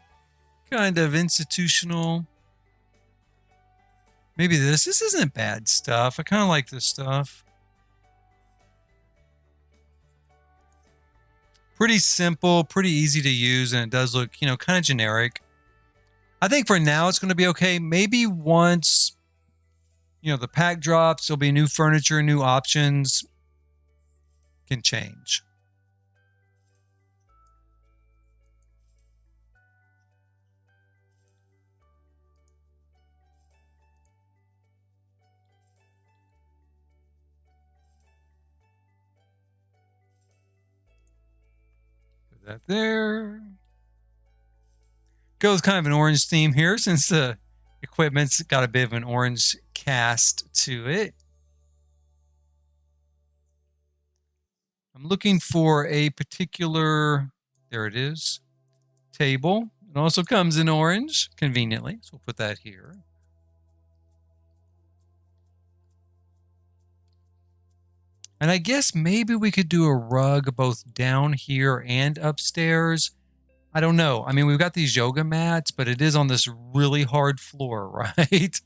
kind of institutional. Maybe this isn't bad stuff. I kind of like this stuff. Pretty simple, pretty easy to use, and it does look, you know, kind of generic. I think for now it's going to be okay. Maybe once, you know, the pack drops, there'll be new furniture, new options. Can change. Put that there. Goes kind of an orange theme here since the equipment's got a bit of an orange cast to it. I'm looking for a particular, there it is, table. It also comes in orange, conveniently, so we'll put that here. And I guess maybe we could do a rug both down here and upstairs. I don't know. I mean, we've got these yoga mats, but it is on this really hard floor, right?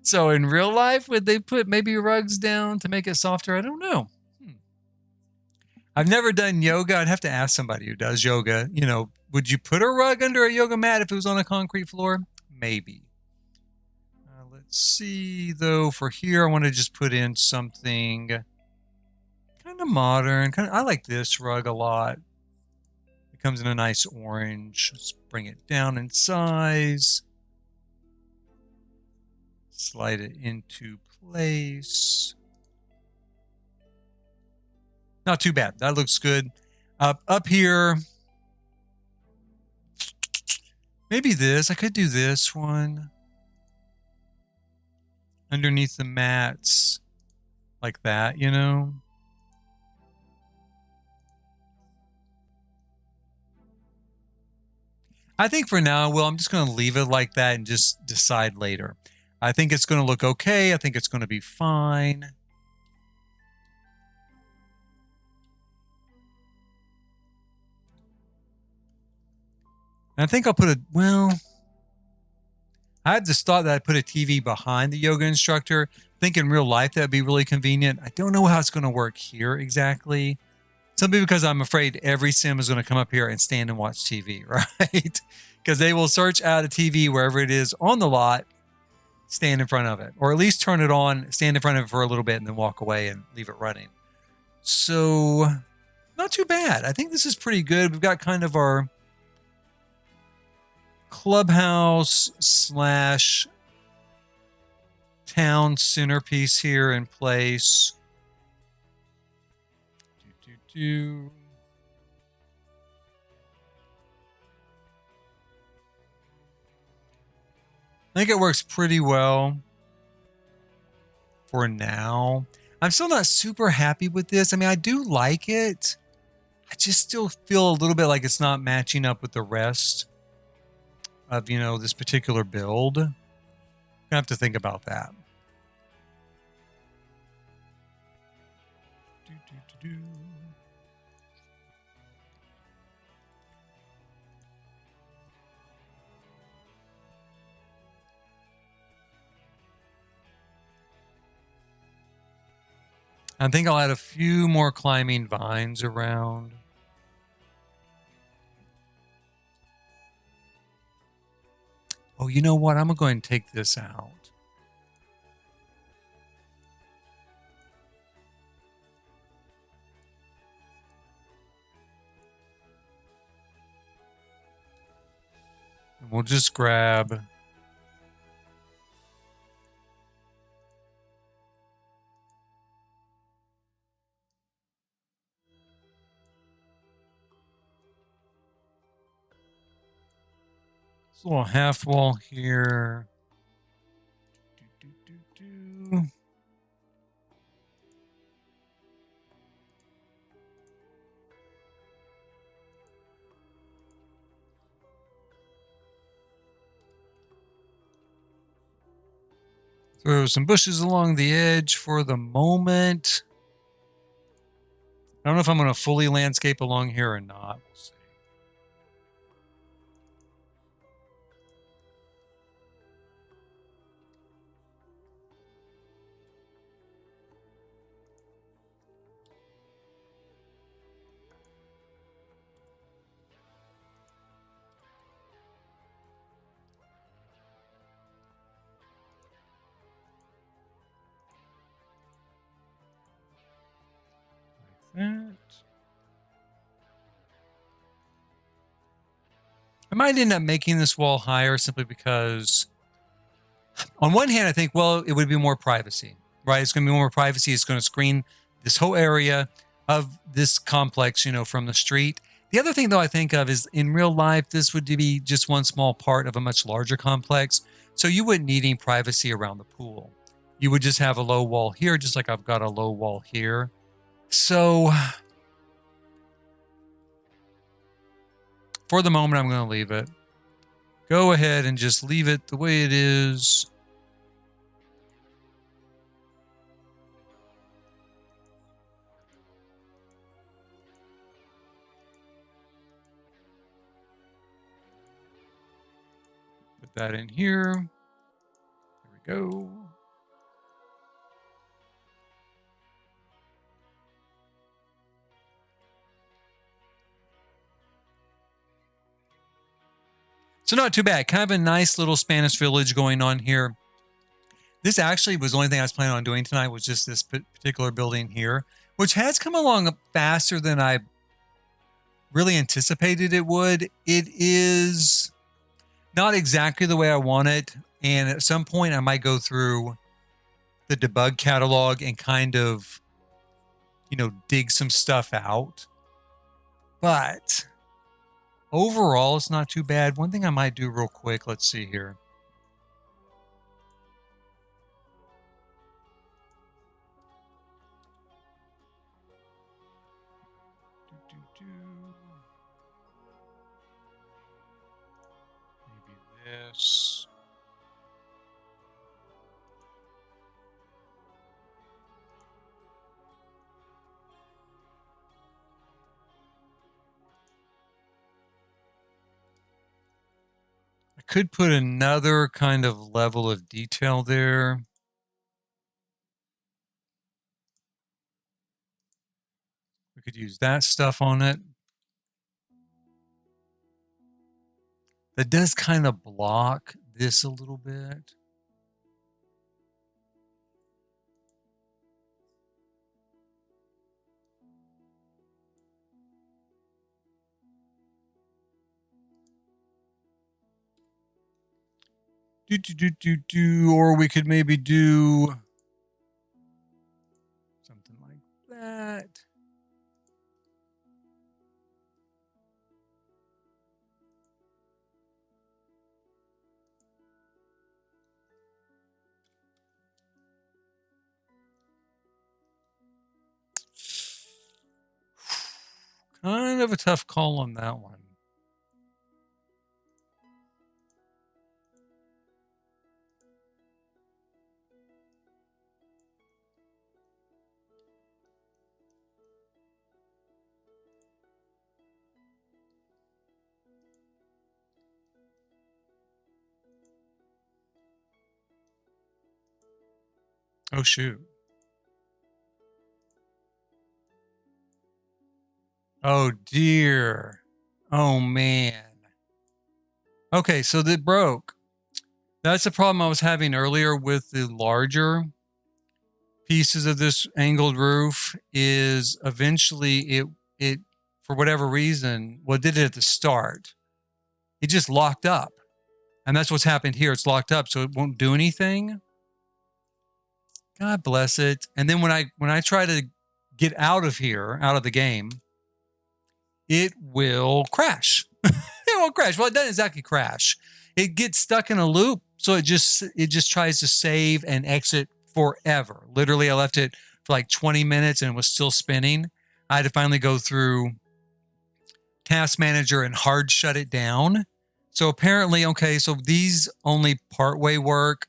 So in real life, would they put maybe rugs down to make it softer? I don't know. I've never done yoga. I'd have to ask somebody who does yoga. You know, would you put a rug under a yoga mat if it was on a concrete floor? Maybe. Let's see, though, for here, I want to just put in something kind of modern. I like this rug a lot. It comes in a nice orange. Let's bring it down in size. Slide it into place. Not too bad. That looks good. Up here, maybe this. I could do this one. Underneath the mats. Like that, you know? I think for now, well, I'm just going to leave it like that and just decide later. I think it's going to look okay. I think it's going to be fine. And I think I'll put a, well, I had this thought that I'd put a TV behind the yoga instructor. I think in real life that'd be really convenient. I don't know how it's going to work here exactly. Simply because I'm afraid every sim is going to come up here and stand and watch TV, right? Because they will search out a TV wherever it is on the lot, stand in front of it, or at least turn it on, stand in front of it for a little bit, and then walk away and leave it running. So, not too bad. I think this is pretty good. We've got kind of our clubhouse slash town centerpiece here in place. I think it works pretty well for now. I'm still not super happy with this. I mean, I do like it. I just still feel a little bit like it's not matching up with the rest of, you know, this particular build. I'm gonna have to think about that. I think I'll add a few more climbing vines around. Oh, you know what? I'm going to go ahead and take this out. And we'll just grab this little half wall here. Throw some bushes along the edge for the moment. I don't know if I'm going to fully landscape along here or not. We'll see. That. I might end up making this wall higher simply because on one hand, I think, well, it would be more privacy, right? It's going to be more privacy. It's going to screen this whole area of this complex, you know, from the street. The other thing, though, I think of is in real life, this would be just one small part of a much larger complex. So you wouldn't need any privacy around the pool. You would just have a low wall here, just like I've got a low wall here. So for the moment, I'm going to leave it. Go ahead and just leave it the way it is. Put that in here. There we go. So not too bad. Kind of a nice little Spanish village going on here. This actually was the only thing I was planning on doing tonight, was just this particular building here, which has come along faster than I really anticipated it would. It is not exactly the way I want it. And at some point I might go through the debug catalog and kind of, dig some stuff out. But overall, it's not too bad. One thing I might do real quick, let's see here. Maybe this. I could put another kind of level of detail there. We could use that stuff on it. That does kind of block this a little bit. Or we could maybe do something like that. Kind of a tough call on that one. Oh, shoot. Oh, dear. Oh, man. Okay, so that broke. That's the problem I was having earlier with the larger pieces of this angled roof, is eventually it for whatever reason, what did it at the start? It just locked up. And that's what's happened here. It's locked up, so it won't do anything. God bless it. And then when I try to get out of here, out of the game, it will crash. It won't crash. Well, it doesn't exactly crash. It gets stuck in a loop, so it just tries to save and exit forever. Literally, I left it for like 20 minutes and it was still spinning. I had to finally go through Task Manager and hard shut it down. So apparently, okay, so these only partway work.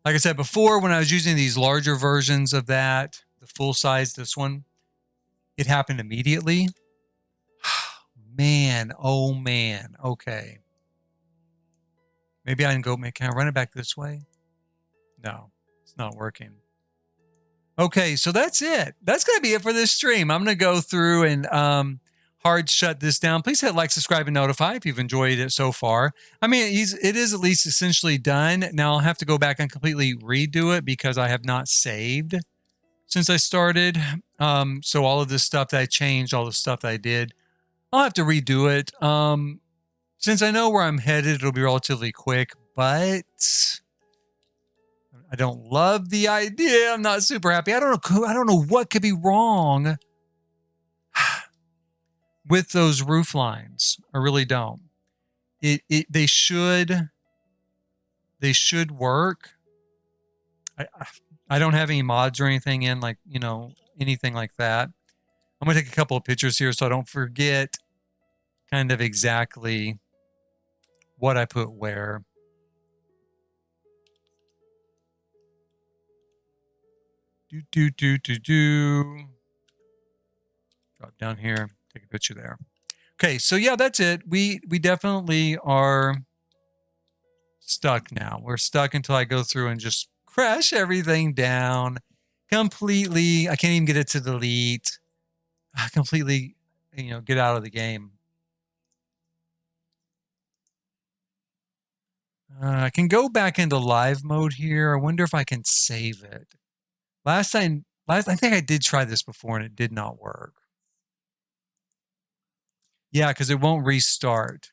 Like I said before, when I was using these larger versions of that, the full size, this one, it happened immediately. Man, oh man, okay. Maybe I can I run it back this way? No, it's not working. Okay, so that's it. That's going to be it for this stream. I'm going to go through and hard shut this down. Please hit like, subscribe, and notify if you've enjoyed it so far. I mean, it is at least essentially done. Now I'll have to go back and completely redo it because I have not saved since I started. So all of this stuff that I changed, all the stuff that I did, I'll have to redo it. Since I know where I'm headed, it'll be relatively quick, but I don't love the idea. I'm not super happy. I don't know what could be wrong with those roof lines. I really don't. They should work. I don't have any mods or anything in, like, anything like that. I'm going to take a couple of pictures here so I don't forget kind of exactly what I put where. Drop down here, take a picture there. Okay, so yeah, that's it. We definitely are stuck now. We're stuck until I go through and just crash everything down completely. I can't even get it to delete. Completely, get out of the game. I can go back into live mode here. I wonder if I can save it. I think I did try this before and it did not work. Yeah, because it won't restart.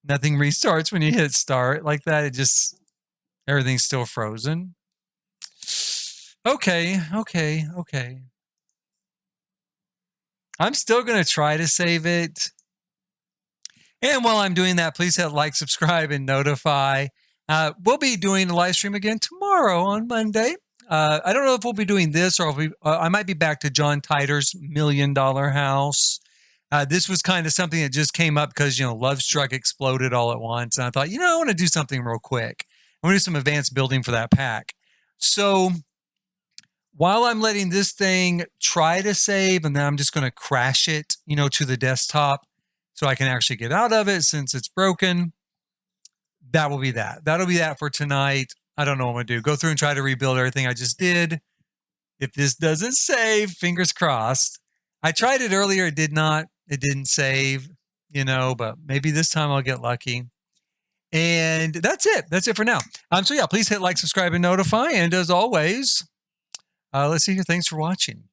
Nothing restarts when you hit start like that. It just, everything's still frozen. Okay. I'm still going to try to save it. And while I'm doing that, please hit like, subscribe, and notify. We'll be doing a live stream again tomorrow on Monday. I don't know if we'll be doing this or I might be back to John Titor's $1 Million House. This was kind of something that just came up because, Lovestruck exploded all at once. And I thought, I want to do something real quick. I want to do some advanced building for that pack. So while I'm letting this thing try to save, and then I'm just going to crash it, to the desktop so I can actually get out of it since it's broken. That will be that. That'll be that for tonight. I don't know what I'm going to do. Go through and try to rebuild everything I just did. If this doesn't save, fingers crossed. I tried it earlier. It did not. It didn't save, but maybe this time I'll get lucky. And that's it. That's it for now. So yeah, please hit like, subscribe, and notify. And as always, let's see here. Thanks for watching.